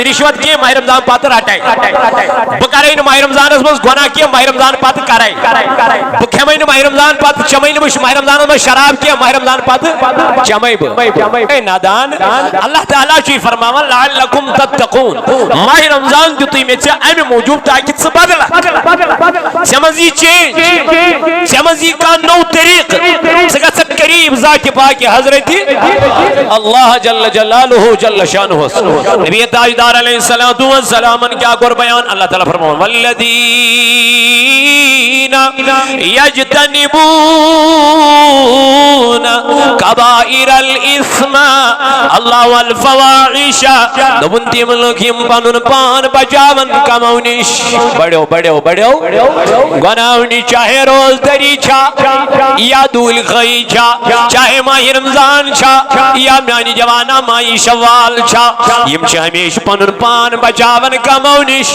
रिश्वत की माह रमजान पत रटाई बह कर माह रमजान मज गुनाह की माह रमजान पत कराई बह खेम माह रमजान पत चमई माह रमजान मज शराब की माह रमजान पत चमई नादान अल्लाह ताला फरमावन लअल्लकुम तत्तकून माह रमजान दित मे अमे मूजूब ताकि बदल मजी चेंज मजी का नौ तरीक करीब जात पाक हजरत अल्लाह जल्ल जलालुहु जल्ल शानुहु नबी ताजदार अलैहिस्सलातु वस्सलाम क्या कर बयान अल्लाह ताला फरमावन वल्लदीना यज्तनिबून कबाइरल इस्मा अल्लाह वल फवाहिशा दबुंती मुलकिम पनुन पान बचावन कमौनिश बड़ो बड़ो बड़ो गुनाहनी चाहे रोजदरी छा या दूल खई छा चाहे माह रमजान छा या मानी जवाना माही शवाल छा यम छ हमेश पनुन पान बचावन कमौनिश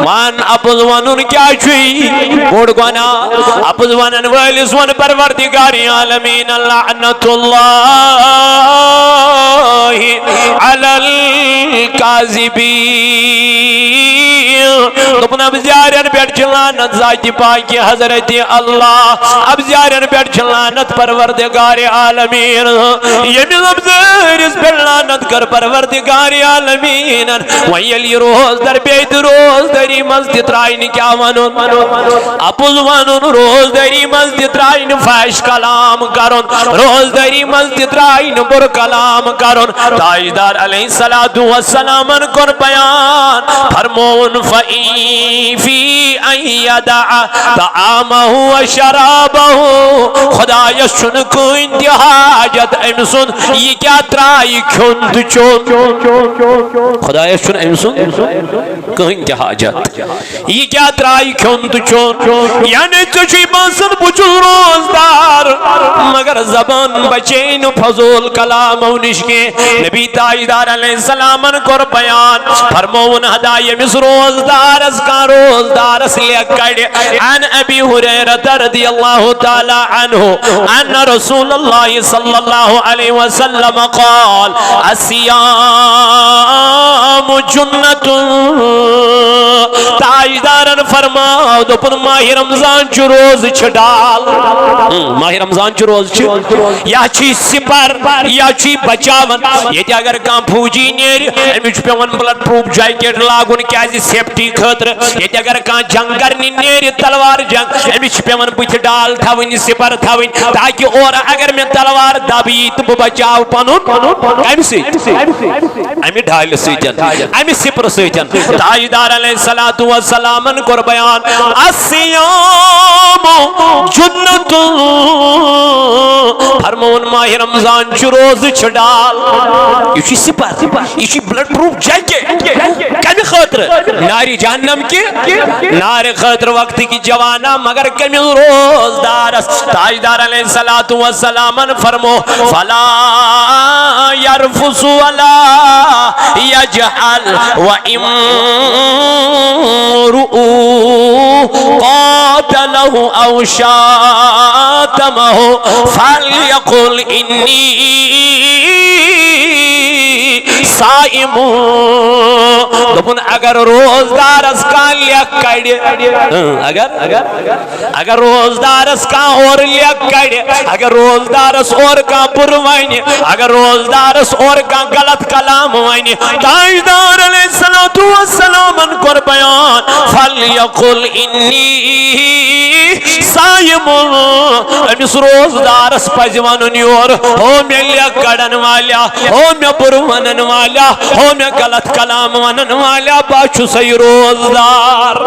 मान अपुज वनुन क्या छुई बोड़ गुनाह अपुज वनन वलिस वन परवरदिगार आलमीन लअनतुल्लाहि अलल काज़िबीन दोपन अब ज़ारन पेट लानत ज़ाती पाक हज़रत अल्लाह अब ज़ारन पेट लानत परवरदिगार आलमीन यमिल अब ज़ारिस पेट लानत कर परवरदिगार आलमीन वयली रोज़ दर बेद रोज़ दरी मस्जिद त्राइन क्या वनुन अपुज वनुन रोज़ दरी मस्जिद त्राइन फैश कलाम करुन रोज़ दरी मस्जिद त्राइन बुर कलाम करुन ताजदार अलैहिस्सलातु वस्सलाम कर बयान फरमौन फी अयदा तआमहु व शराबहु खुदा यशुन को इंतहाजत अमसुन ये क्या त्राई खुन चो खुदा यशुन अमसुन को इंतहाजत ये क्या त्राई खुन चो यानी तुझी बासन बुजुल रोजदार मगर जबान बचे न फजूल कलाम निश के नबी ताजदार अलैहिस्सलाम कर बयान फरमौन हदाय मिस रोजदार का रोजदार लेकर अन अबी हुरैरा रदियल्लाहु ताला अन्हु अन्न रसूलुल्लाह सल्लल्लाहु अलैहि वसल्लम क़ाल अस्सियाम जुन्नतुन ताजदारन फरमाओ दोपन माह रमजान च रोज छ डाल माह रमजान च रोज छ या छी सिपर या छी बचावन ये अगर कम फौजी नेर अमिच पेवन ब्लड प्रूफ जैकेट लागुन क्या सेफ्टी खतर ये अगर कह जंग करनी नेर तलवार जंग अमिच पेवन बुथ डाल थवन सिपर थवन ताकि और अगर मैं तलवार दबी तो बह बचाव पनुन अमि ढाल सतन अमि सिपर सतन ताजदार अलैहिस्सलातु वस्सलाम कर बयान अस्सियाम जुन्नतुन फरमौन माह रमजान च रोज छ डाल ये सिपर ये ब्लड प्रूफ जैकेट कम खतर नारी जहन्नम की नारे खतर वक्त की जवाना मगर कमिल रोजदारस ताजदार अलैहिस्सलातु वस्सलाम फरमो फला यरफुसु वला यजहल व इमरु क़ातलहु औ शातमहु फलयकुल इन्नी साइमु दोपन अगर रोजदारस का लेख कड़े अगर रोजदारस का और लेख कड़े अगर रोजदारस और का बुरवानी अगर रोजदारस और का गलत कलाम वानी ताजदार अलैहिस्सलातु वस्सलाम कर बयान फलयकुल इन्नी साइमु अमिस रोजदारस पज वनुन योर हो मे लेख कड़न वाला हो मे बुरवन वाला हो मैं गलत कलाम वनन वाला बाछु सही रोजदार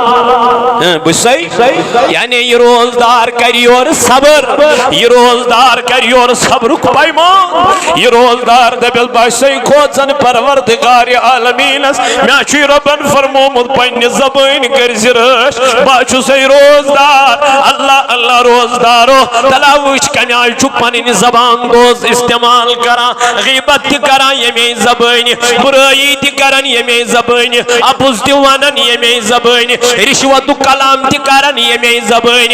सही यानी ये रोजदार करी और सबर ये रोजदार करी और सब्र पैमान ये रोजदार दबिल बासई खोजन परवरदिगार आलमीन मैं रबन फरमोमुत पन्ने ज़बान कर जिरश बाछु सही रोजदार अल्लाह अल्लाह रोजदारो तला वुच कन्याय छु पन्नी ज़बान रोज इस्तेमाल करा गीबत करा ये में ज़बान बुराई करन ये में ज़बान अपुज वन ये जबान रिश्वत कलाम तरान ये जबान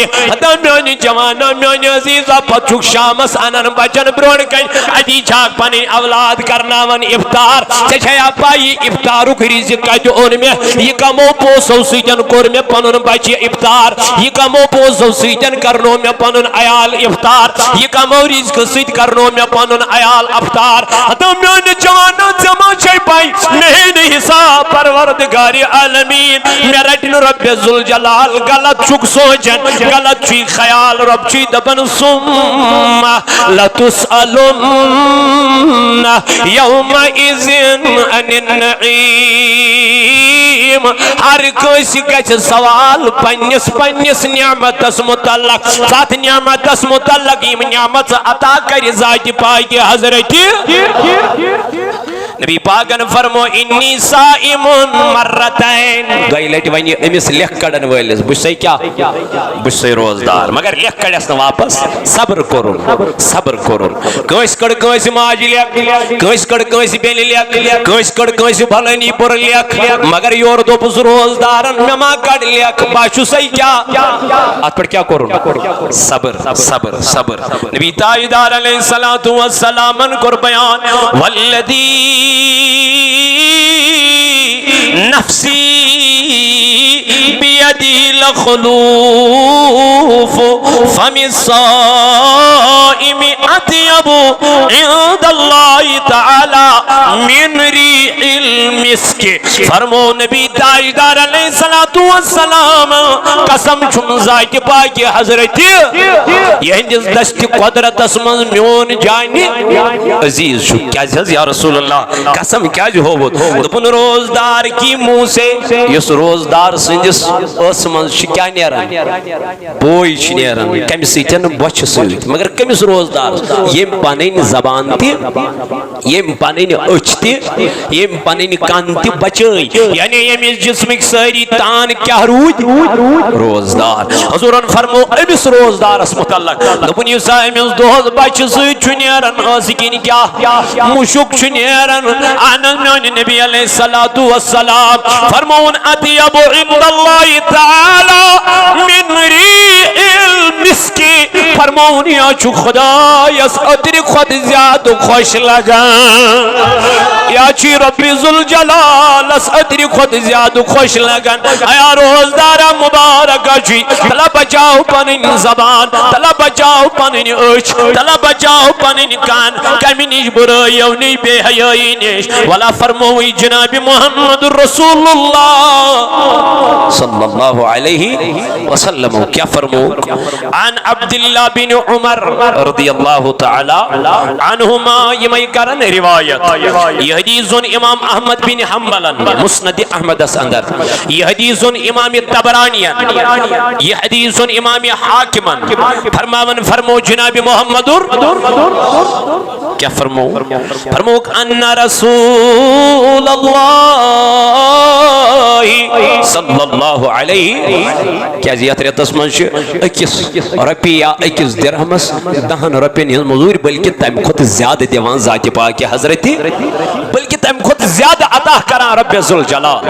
मोन जवान मोन अजीजा पचुक शामस अनन बचन ब्रोन कन अदी छाक पन औलाद करनावन इफ्तार छया पाई इफ्तारुक रिजिक कत ओन मे यह कमो पोसो सतन कोर मे पनुन बच्चे इफ्तार यह कमो पोसो सतन करनो मे पनुन अयाल इफ्तार यह कमो रिजिक सत करनो मे पनुन अयाल इफ्तार मोन जवान जमा छे पाई नहीं हिसाब परवरदिगार आलमीन मे रटन रब्बे जुल जलाल गलत चुक सोचन गलत ची ख्याल रब ची दबन सुम्मा लतुसअलुन्ना यौमा इज़िन अनिन नईम हर कोई गछ सवाल पन्निस पन्निस नियामतस मुतल्लक साथ नियामतस मुतल्लक यम नियामत अता कर जात पाक हजरत नबी पाकन फरमो इन्नी साइमुन मर्रतैन दई लट वन अमिस लेख कड़न वलिस बुझ क्या बुझ रोजदार मगर लेख कड़स न वापस सब्र करुन कस कड़ कस माज लेख कस कड़ कस बेन लेख कस कड़ कस भलनी पुर लेख मगर योर दोपस रोजदारन मे मा कड़ लेख बाशु सही क्या अत पर क्या करुन सब्र सब्र सब्र नबी ताजदार अलैहिस्सलातु वस्सलामन कर बयान वल्लदी नफ्सी बियदी लखलूफ फमिस्साइमी अत्यबु इंदल्लाहि तआला मिन रिहिल मिस्क फरमो नबी ताजदार अलैहिस्सलातु वस्सलाम कसम छुम जात पाक हजरत यहंदिस दस्त कुदरतस मन म्योन जानि अजीज छु क्या या रसूल अल्लाह कसम क्या होवत दोपन रोजदार की मुंह से यस रोजदार सिंदिस अस मन क्या नेरान बोई नेरान कम सतन बच सत मगर कमिस रोजदार यम पन जबान तम पन अच तम पन कन बचई यानी यमिस जिस्मिक सारी तान क्या रूद रोजदार हजूरन फरमो अमिस रोजदारस मुतल्लक दोपन युस अमिस दोहस बच सत नेरान असिकिन क्या मुशुक नेरान नबी अलैहिस्सलातु वस्सलाम फरमौन अतियबु इंदल्लाहि तआला मिन रिहिल मिस्की फरमौन या छु खुदायस अतरी खुद ज्यादा खुश लगा या ची रब्बी जुल जलालस अतरी खुद ज्यादा खुश लगन या रोजदारा मुबारक जी तला बचाओ पनिन जबान तला बचाओ पनिन अच तला बचाओ पनिन कान कमी निश बुराई नहीं बेहयाई निश वाला फरमोई जनाब मोहम्मद रसूलुल्लाह सल्लल्लाहु अलैहि वसल्लम क्या फरमो अन अब्दुल्लाह बिन उमर रदियल्लाहु तआला अन्हुमा यमई करन रिवायत यह हदीसुन इमाम अहमद बिन हंबल मुस्नद अहमद अंदर यह हदीसुन इमाम तबरानी यह हदीसुन इमाम हाकिम फरमावन फरमो जनाब मोहम्मद क्या फरमो फरमो अन्ना रसूलुल्लाह सल्लल्लाहु अलैहि क्या जियात रेतस मन अकिस रुपया अकिस दिरहमस 10 रुपयन हिंद मजूर बल्कि तम खुद ज्यादा दिवान जात पाक हजरत बल्कि तम खुद ज्यादा अता करान रब जुल जलाल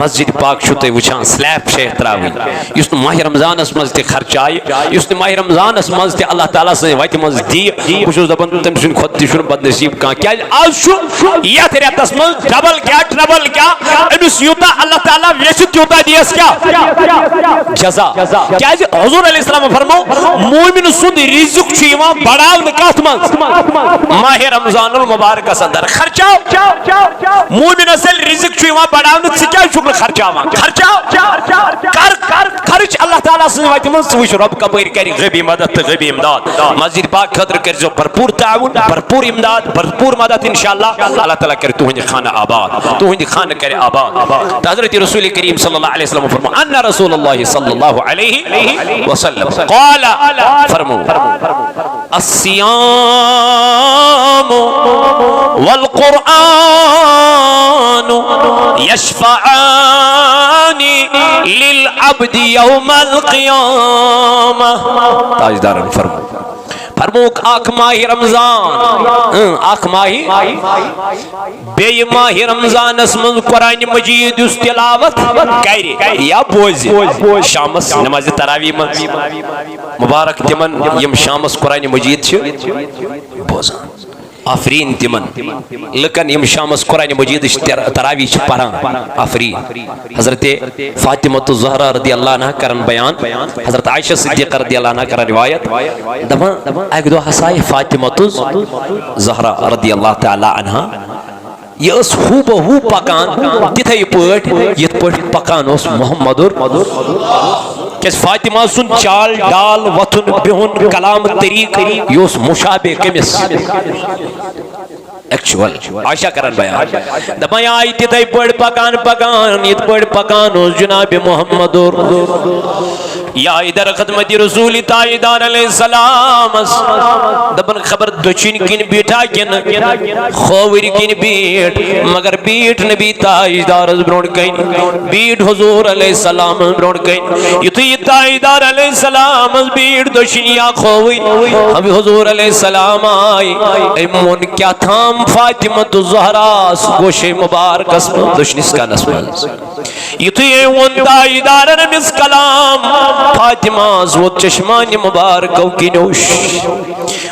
मस्जिद पाक छु तुम वुचान स्लैब शेख त्रावी युस माह रमजानस मज ते खर्च आय युस माह रमजानस मज ते अल्लाह ताला से वत मज दी बुझो दपन तम सुन खुद तुन बदनसीब का क्या आज छु यत रेतस मज डबल क्या ट्रबल क्या अमिस यूता अल्लाह ताला वेसित यूता दियस क्या जजा क्या हुजूर अलैहिस्सलाम फरमाओ मोमिन सुद रिज़्क छु यवा बढ़ावन कत मज माह रमजानुल मुबारक अंदर खर्चाओ मोमिन असल रिज़्क छु यवा बढ़ावन स क्या छु खर्चावा खर्चाओ कर कर खर्च अल्लाह ताला से वत मज वुच रब कबीर करी गबी मदद तगबी इमदाद मस्जिद पाक खतर कर जो भरपूर ताउन भरपूर इमदाद भरपूर मदद इंशाअल्लाह अल्लाह ताला करे तुहंद खाना आबाद तुहंद खाना करे आबाद हजरत रसूल करीम सल्लल्लाहु अलैहि वसल्लम फरमा अन्ना रसूलुल्लाह सल्लल्लाहु अलैहि वसल्लम क़ाला फरमो अस्सियाम वल कुरआन यशफ़अनी लिल अब्दी यौमल क़ियामह ताजदारन फरमा फरमोक आख माह रमजान आख बे माह रमजान मज कुरान मजीद तिलावत कर या बोज शामस नमाज तरावी मुबारक तिमन यम शामस कुरान मजीद बोजान आफरीन तिमन लकन यम शामस कुरान मजीद तरावी पढ़ान आफरीन हजरत फातिमत ज़हरा रदी अल्लाह अन्हा करन बयान हजरत आयशा सिद्दीक़ा रदी अल्लाह अन्हा करन रिवायत दपन एक दो हसाय फातिमत ज़हरा रदी अल्लाह तआला अन्हा ये हूबहू पकान तिथे पट ये पट पकान मोहम्मदुर क्या फातिमा सुन चाल डाल वथुन बिहुन कलाम तरीक ये मुशाबे कमिस एक्चुअल आशा करन बयान दपाया आई तिथे पट पकान पकान ये पट पकान जनाब मोहम्मदुर या इधर खदमत रसूल ताईदार अलैहिस्सलाम दबन खबर दक्षिण किन बीठा किन खोवर किन बीठ मगर बीठ नबी ताईदार ब्रोड कइन बीठ हुजूर अलैहिस्सलाम ब्रोड कइन युति ताईदार अलैहिस्सलाम बीठ दक्षिण या खोवर हम हुजूर अलैहिस्सलाम आए ए मोन क्या थाम फातिमा ज़हरा गोशे मुबारक दक्षिण का नस्बन युति वन ताईदार मिस कलाम फातिमा वो चश्मान मुबारक की नोश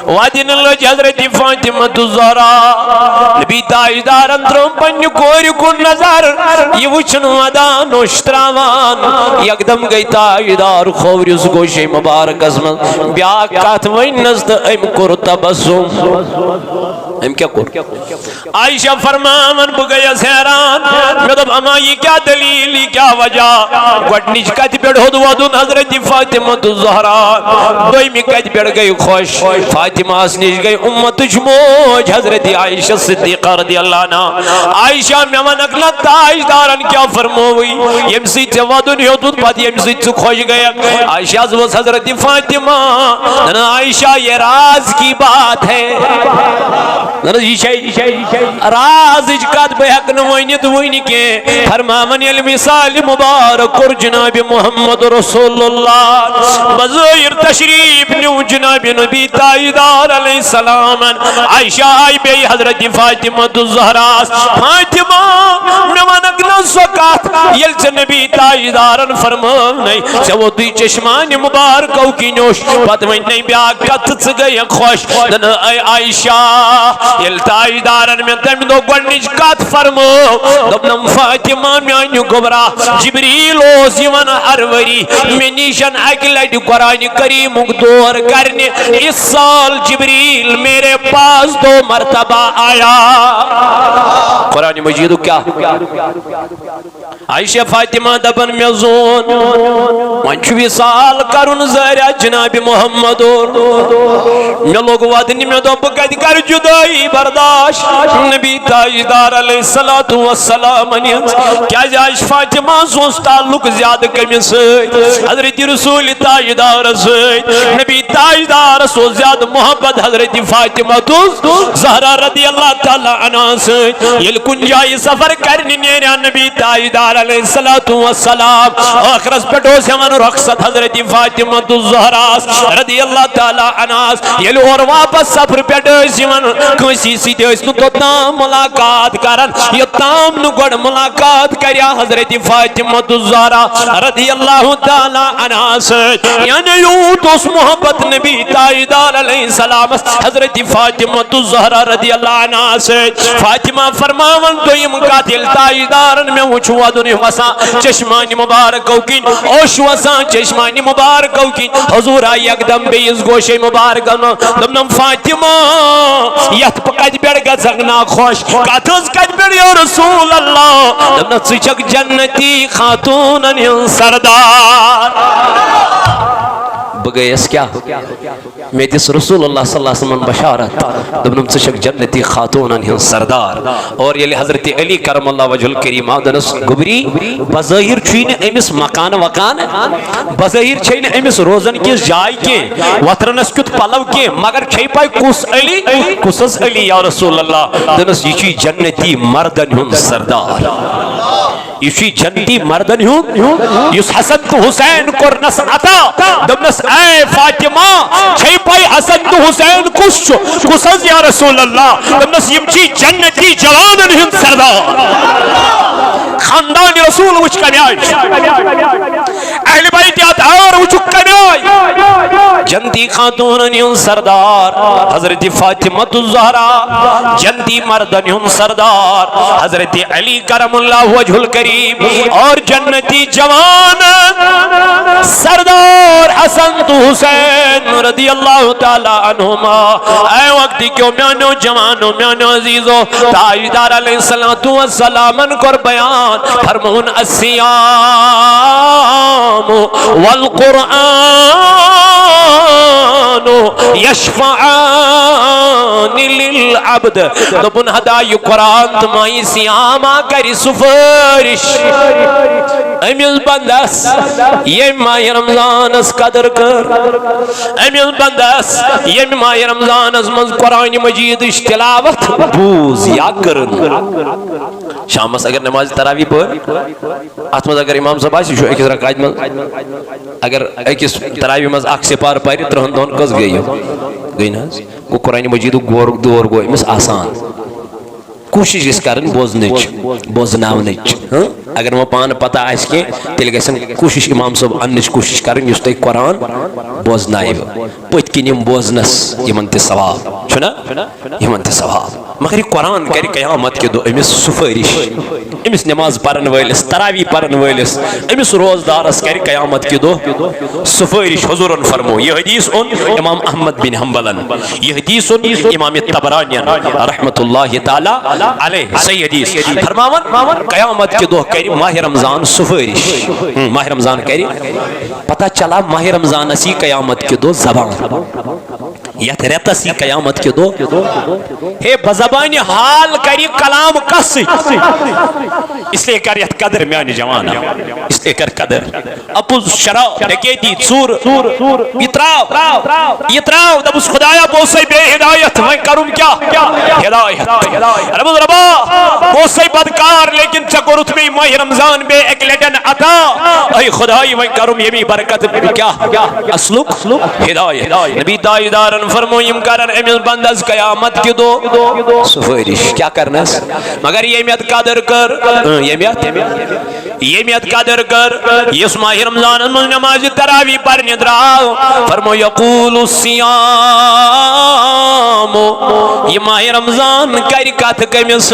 वादिन हजरत फातिमा ज़हरा नबी ताजदार अंदरों पन्नु कोर को नजर ये वचन अदा नोश त्रावान एकदम गई ताजदार खोवर उस गोशे मुबारक अजमत ब्या कात वनस एम कोर तबस्सुम एम क्या कोर आयशा फरमान बगया हैरान मतलब अमा ये क्या दलील क्या वजह गडनिज कत पेड़ होद वदुन हजरत फातिमा ज़हरा दोइमी कत पेड़ गई खुश फातिमा निज गई उम्मत मोज हजरत आयशा सिद्दीक़ा रदी अल्लाह अन्हा आयशा मे वनक न ताजदारन क्या फरमोई यम सी वदुन होद पद यम सी खुश गया आयशा वस हजरत फातिमा ना आयशा ये राज की बात है राज कत बहक वनित वन के फरमावन मिसाल मुबारक और जनाब मोहम्मद रसूलुल्लाह बज़ाहिर तशरीफ न्यू जनाब नबी ताजदार अलैहिस्सलाम आयशा आई बे हजरत फातिमा ज़हरा फातिमा मे वनक न सकात यल से नबी ताजदारन फरमाने से वो दुई चश्मान मुबारक की नोश पत वन नहीं ब्या कत गई खुश दन आयशा यल ताजदारन में तम दो गडनिज कत फरमो दबनम फातिमा म्यान गोबरा जिब्रील ओस यवन हर वरी मे निशन अक लट कुरान करीम दौर करने इस साल जिब्रील मेरे पास 2 मरतबा आया कुरान मजीद क्या आयशा फातिमा दबन मे जोन वंच विसाल करुन जरिया जनाब मोहम्मद मे लोग वदन मे दोप कद कर जुदाई बर्दाश्त नबी ताजदार अलैहिस्सलातु वस्सलाम क्या जाश फातिमा सोस ताल्लुक ज्यादा कमिस हजरत रसूल ताजदार नबी ताजदार सो ज्यादा मोहब्बत हजरत फातिमा ज़हरा रदी अल्लाह ताला अन्हा से यल कुन जाय सफर करने नेरा नबी ताजदार अलैहिस्सलातु वस्सलाम आखिरस पेटो से मन रखसत हजरत फातिमा ज़हरा रदी अल्लाह ताला अन्हा यल और वापस सफर पेटो से मन कोसी सीधे तो ताम मुलाकात करन ये ताम नु गड मुलाकात करया हजरत फातिमा ज़हरा रदी अल्लाह ताला अन्हा से यानी यूं तो मोहब्बत नबी ताजदार अलैहिस्सलाम हजरत फातिमा ज़हरा रदी अल्लाह अन्हा से फातिमा फरमावन तो यम कातिल ताजदारन में वुचवा दुनि वसा चश्मानी मुबारक किन ओश वसा चश्मानी मुबारक किन हुजूर आई एकदम बेइज गोशे मुबारक दमनम फातिमा यत पकज बेड़ गजगना खुश काथस कज बेड़ या रसूल अल्लाह दमन सुचक जन्नती खातून सरदार बगैस क्या मैं दिस रसूलुल्लाह सल्लल्लाहु अलैहि वसल्लम बशारत दबनम सशक जन्नती खातून सरदार और ये हजरत अली करमल्लाहु वजहुल करीम आदनस गुबरी बज़ाहिर छीन एमिस मकान वकान बज़ाहिर छीन एमिस रोजन के जाय के वतरनस कुत पलव के मगर छै पाय कुस अली या रसूलुल्लाह दनस ये जन्नती मर्दन सरदार इसी जन्नती मर्दन युस हसन तो हुसैन कोरनस अता दमनस ए फातिमा छई पाई हसन तो हुसैन कुस या रसूल अल्लाह दमनस यमची जन्नती जवानन हिंद सरदार खानदान रसूल वुच कन्याय अहले बैत अतार वुच कन्याय जन्नती खातून हिंद सरदार हजरत फातिमा ज़हरा जन्नती मर्दन हिंद सरदार हजरत अली करमुल्लाह वजहुल करीम और जन्नती जवान सरदार हसन तो हुसैन रदियल्लाहु ताला अन्हुमा ऐ वक्त क्यों म्यानो जवानो म्यानो अजीजो ताजदार अलैहिस्सलातु वस्सलामन कर बयान फरमून अस्सियाम वल कुरआन यशफआन लिल अब्द दोपुन हदाय कुरान तमाई सियामा करी सुफरिश अमिल बंदस ये माह रमजानस कदर कर अमिल बंदस ये माह रमजानस मज कुरान मजीद तिलावत बूज या करन शामस अगर नमाज तरावी पर अत मज अगर इमाम साहब आसि अकिस रकात मज अगर अकिस तरावी मज अख सिपार पर 3 दोन कस गई ना गो कुरान मजीद गोर दौर गो अमिस आसान कोशिश करन बोजनावनच अगर वो पान पता आस कह तेल गसन कोशिश इमाम साहब अन्नच कोशिश करन युस तय कुरान बोजनाइव पत किन बोजनस यमन ते सवाब छना यमन ते सवाब मगर कुरान कर कयामत के दो अमिस सुफरिश अमिस नमाज परन वलिस तरावी परन वलिस अमिस रोजदारस कर कयामत के दो सुफरिश हुजूरन फरमो यह हदीस उन इमाम अहमद बिन हंबलन यह हदीस उन इमाम तबरानी रहमतुल्लाहि तआला अलैह सही हदीस फरमावन कयामत के दो कर माह रमजान सुफरिश माह रमजान कर पता चला माह रमजान असी कयामत के दो जबान यथ रेतसी कयामत के दो हे बजबान हाल करी कलाम कस इसलिए कर यथ कदर म्यान जवान इसलिए कर कदर अपुज शराब डकैती चूर इतराव दबुस खुदाया बोसे बे हिदायत मैं करूं क्या हिदायत रब रबा बोसे बदकार लेकिन चकोरुत में माह रमजान बे एक लेटन अता ऐ खुदाई मैं करूं ये भी बरकत क्या असलुक हिदायत नबी ताजदार फरमोयम करन अमिल बंदस कयामत के दो सुफरिश क्या करना मगर ये मियत कदर कर ये मियत कदर कर इस माह रमजान में नमाज तरावी पर निद्राव फरमो यकूल सियाम ये माह रमजान कर कथ कमिस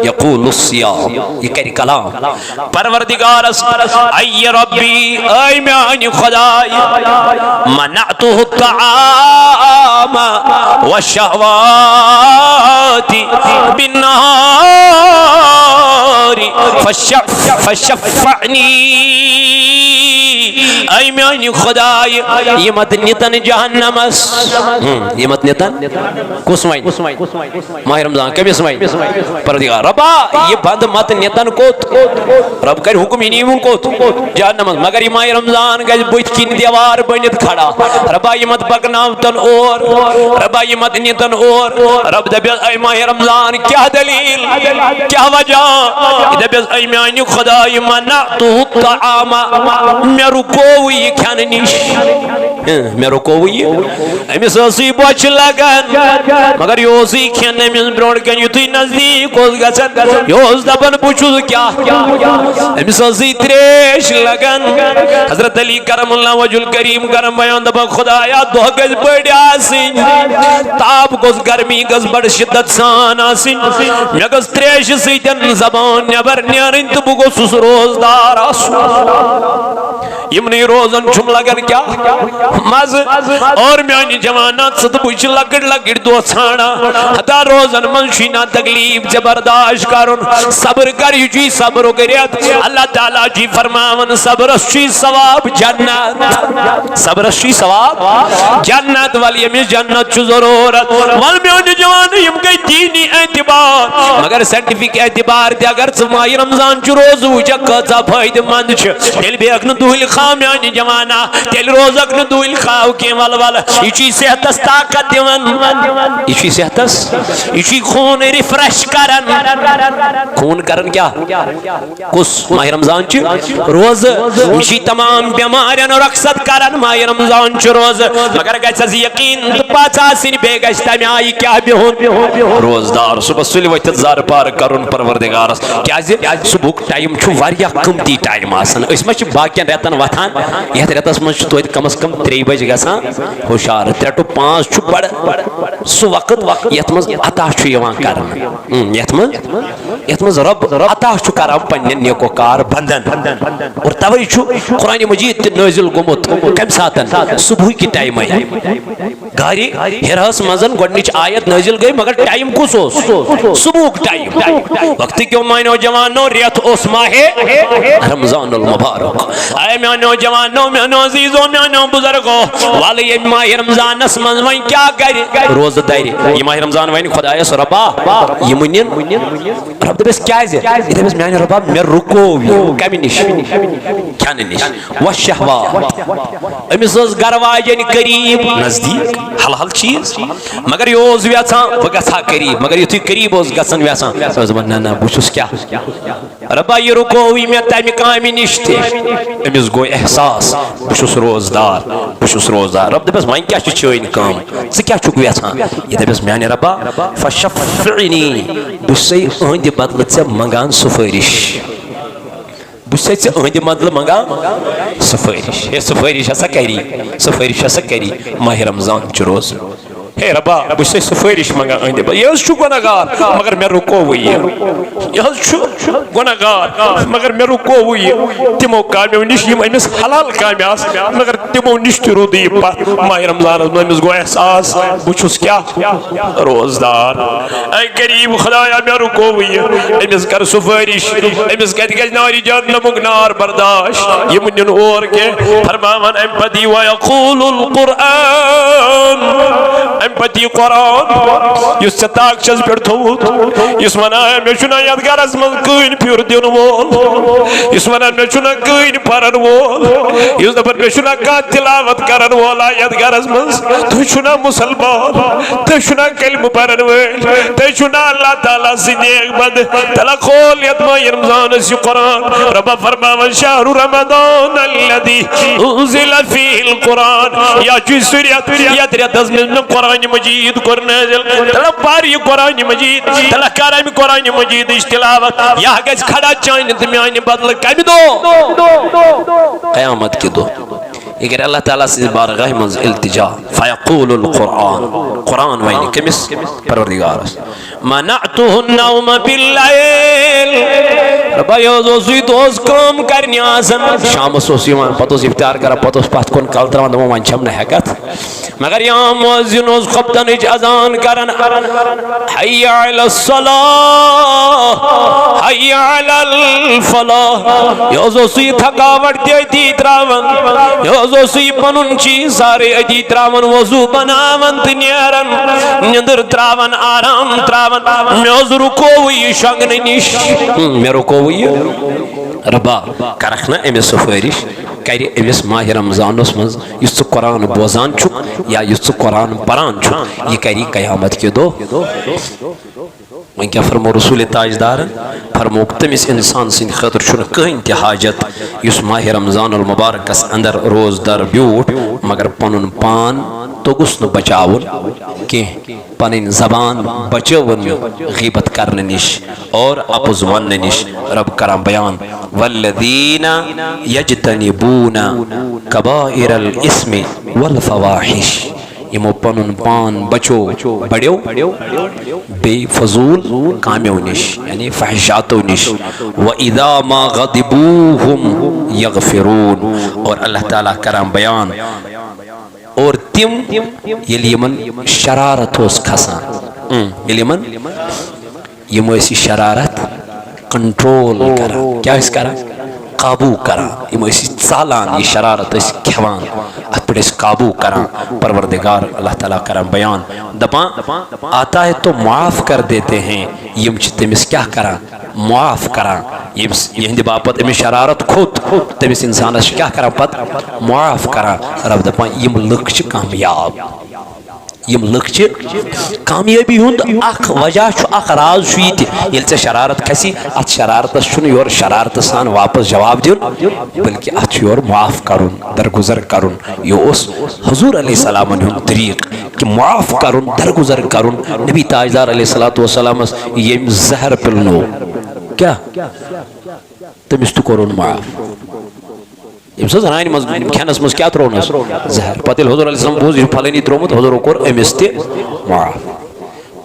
यकूल सियाम ये कर कलाम परवरदिगार अय रब्बी ऐ म्यान खुदाई मनातुहु तआम वशहवाति बिन्नारी फशफ़अनी ऐ म्यान खुदाई ये मत नितन जहन्नमस ये मत नितन कुसमाई माह रमजान कभी समाई परवरदिगार रब्बा ये बंद मत नितन कोत रब कर हुक्म ही नहीं कोत जहन्नमस मगर ये माह रमजान गज बुत किन दीवार बनित खड़ा रब्बा ये मत बगनावतन और रब्बा ये मत नितन और रब दबे ऐ माह रमजान क्या दलील क्या वजह दबे ऐ म्यान खुदाई मनातु तआम मैं रुको ये खान निश मैं रुको ये अमिस सी बच लगन मगर योसी खान अमिस ब्रोड कन युतु नजदीक ओस गसन योस दबन पुछुस क्या अमिस सी त्रेश लगन हजरत अली करमुल्लाह वजहुल करीम करम बयान दब खुदाया दो गज बड़ आसिन ताप गोस गर्मी गस बड़ शिद्दत सान आसिन मे गस त्रेश सतन जबान नबर नेरन तो बो गोसुस रोजदार आसु यमनी रोजन छुम लगन क्या मज और म्यानी जवानात सत बुछ लकड़ लकड़ दो छाना हता रोजन मनशीना तकलीफ जबरदस्त करुन सब्र कर युजी सब्र करियत अल्लाह ताला जी फरमावन सब्र शी सवाब जन्नत सब्र शी सवाब जन्नत वाली में जन्नत छु जरूरत वल म्यानी जवान यम गई दीनी एतबार मगर साइंटिफिक एतबार दे अगर माह रमजान छु रोज वुच कथा फायदेमंद छ तेल बेक न दुहल खाओ म्यान जवाना तेल रोजक न दूल खाओ के वल वल ये सेहतस ताकत दिवन ये सेहतस ये खून रिफ्रेश करन खून करन क्या कुस माह रमजान रोज ये तमाम बीमारियन रखसत करन माह रमजान रोज मगर गस यकीन पाचा सिन बे गस तम आई क्या बिहुन रोजदार सुबह सुल वत जार पार करुन परवरदिगारस क्या सुबह टाइम कमती टाइम बाकी रेतन वथान ये रेतस मज कम अज कम 3 बज गसान हुशार 3 to 5 बड़ सह वक्त यथ मज अता कर रब अता कर पे नेकोकार बंदन और तवे कुरान मजीद नाजिल गोमुत कम सात सुबह कि टाइम गारि हिरहस मजन गोडनिच आयत नाजिल गई मगर टाइम कुस सुबह टाइम वक्त क्यों मानो जवानो रेत उस माहे रमजान मुबारक आए म्यानो जवानो म्यानो अजीजो म्यानो बुजुर्गो वाले ये माह रमजानस मन वन क्या करे रोज दायरे ये माह रमजान वन खुदायस रब्बा ये मुनिन रब दबस क्या है ये दबस म्यानो रब्बा मे रुको कमी निश क्या निश व शहवा अमिस गरवाजन करीब नजदीक हल चीज मगर यो व्यथा बगसा करीब मगर युथि करीब गसन व्यसा ना बुस क्या रब्बा ये रुको मे तम कामि निश अमिस गो एहसास बुस रोजदार रब दबस वन क्या चैन कम क्या व्यथान ये दबस म्याने रब्बा फशफ़िनी बुस अहद बदल ऐ मंगान सुफारिश बुस अहद बदल मंगान सुफारिश हसा करी माह रमजान रोज हे रब्बा बुस सुफारिश मंगा अहद यह गुनहगार मगर मे रुको यह गुनहगार मगर मे रुको तमो कामो निश अमिस हलाल काम मगर तमो निश रोद माह रमजान अमिस गो एहसास बुस क्या रोजदार ऐ करीब खुदाया मे रुको अमिस कर सुफारिश अमिस कत गज नारी जहन्नमुक नार बर्दाश्त ये मुनिन और के फरमावन अम पति व यक़ूलुल कुरआन पति कुरान युस ताक छस पे थोत युस वना मे छुना यदगारस मन कइन प्योर दिन वोल युस वना मे छुना कइन परन वोल युस दपर मे छुना का तिलावत करन वोला यदगारस मन तु छुना मुसलमान तु छुना कलम परन वोल तु छुना अल्लाह ताला सिने बद तला खोल यदमा रमजान से कुरान रब फरमावन शहरु रमजान अल्लदी उज़िला फीहिल कुरान या जुसरियत यदरत में कुरान मजीद तला पारी कुरान मजीद तला करम कुरान मजीद तिलावत यह गज खड़ा चान म्यान बदल कम दो क़यामत के दो अगर अल्लाह ताला से बारगाह मज इल्तिजा फयक़ूलुल कुरान वैन कमिस परवरदिगार मनाअतुहुन नौम बिल्लैल रबायो सुई दोस काम करनी आसन शाम सोसिमान पतोस इफ्तार करा पतोस पात कोन कल त्रवन दम वन छम न हकत मगर यहां मुअज्जिन उस खपतन अजान करन हय्या अलस सलाह हय्या अलल फलाह यो जो सुई थकावट देती त्रावन यो जो सुई पनुन चीज सारे अदी त्रावन वजू बनावन तनेरन निंदर त्रावन आराम त्रावन मेज रुको हुई शंगन निश मे रुको हुई रब्बा करखना अमिस सुफारिश कर अमिस माह रमजानस मज युस कुरान बोजान या युस कुरान परान यह करी कयामत के दो वन क्या फरमो रसूल ताजदार फरमो तमिस इंसान सिंद खतर कहीं त हाजत युस माह रमजान मुबारकस अंदर रोज दर ब्यूट मगर पनुन पान तोगुस न बचावन के पन जबान बचवन गीबत करने निश और अपुज वन निश रब करा बयान वल्लदीना यजतनिबूना कबाइरल इस्मि वल फवाहिश यमो पनुन पान बचो बड़ो बेफजूल काम्यों निश यानी फहशातों निश व इदा मा गदिबूहुम यगफिरून और अल्लाह ताला करम बयान और तिम यलिमन शरारत होस खसान यलिमन यमो ऐसी शरारत कंट्रोल करा क्या इस करा काबू करा यमो ऐसी चालान ये शरारत इस खवान अत काबू करा परवरदिगार अल्लाह ताला करम बयान दपा आता है तो माफ कर देते हैं यम तमिस क्या करा मुआफ करान यहंद बापत अमिस शरारत खोत तमिस इंसानस क्या करान पत मुआफ करान रब दपान यम लुक छ कामयाब यम लुक छ कामयाबी हुंद अख वजह छ अख राज छ यत येल से शरारत खसी अत शरारतस छ योर शरारत सान वापस जवाब दिन बल्कि अत योर मुआफ करुन दरगुजर करुन यो उस हुजूर अलैहिस्सलाम हुंद तरीक कि मुआफ करुन दरगुजर करुन नबी ताजदार अलैहिस्सलातु वस्सलाम यम जहर पिलनो क्या तमिस तो कोरोन मुआफ रान मज खेनस मज क्या त्रोनस जहर पत हुजूर अलैहिस्सलाम बोज फलानी त्रोमुत हुजूर कोर अमिस ते मुआफ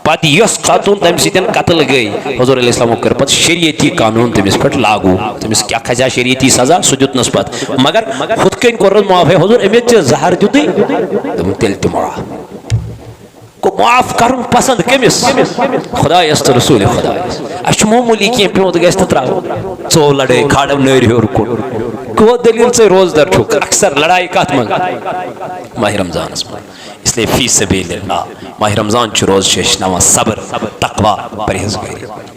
पत यस खातून तम सितन कत्ल गई हुजूर अलैहिस्सलाम कर पत शरीयती कानून तमिस पे लागू तमिस क्या खजा शरीयती सजा सु दितनस पत मगर खुद कन कोर मुआफ है हुजूर अमिस जहर दितई तुम तेल ते मुआफ को मुआफ कर पसंद कमिस खुदायस तो रसूल खुदा अश मामूली कह पे गस त्रा चो लड़ाई खाड़ नर हर को दलील से रोजदार ठुक अक्सर लड़ाई कत मन माह रमजान इसलिए फी सबीलिल्लाह माह रमजान रोज शेष नवा सब्र तकवा परहेजगारी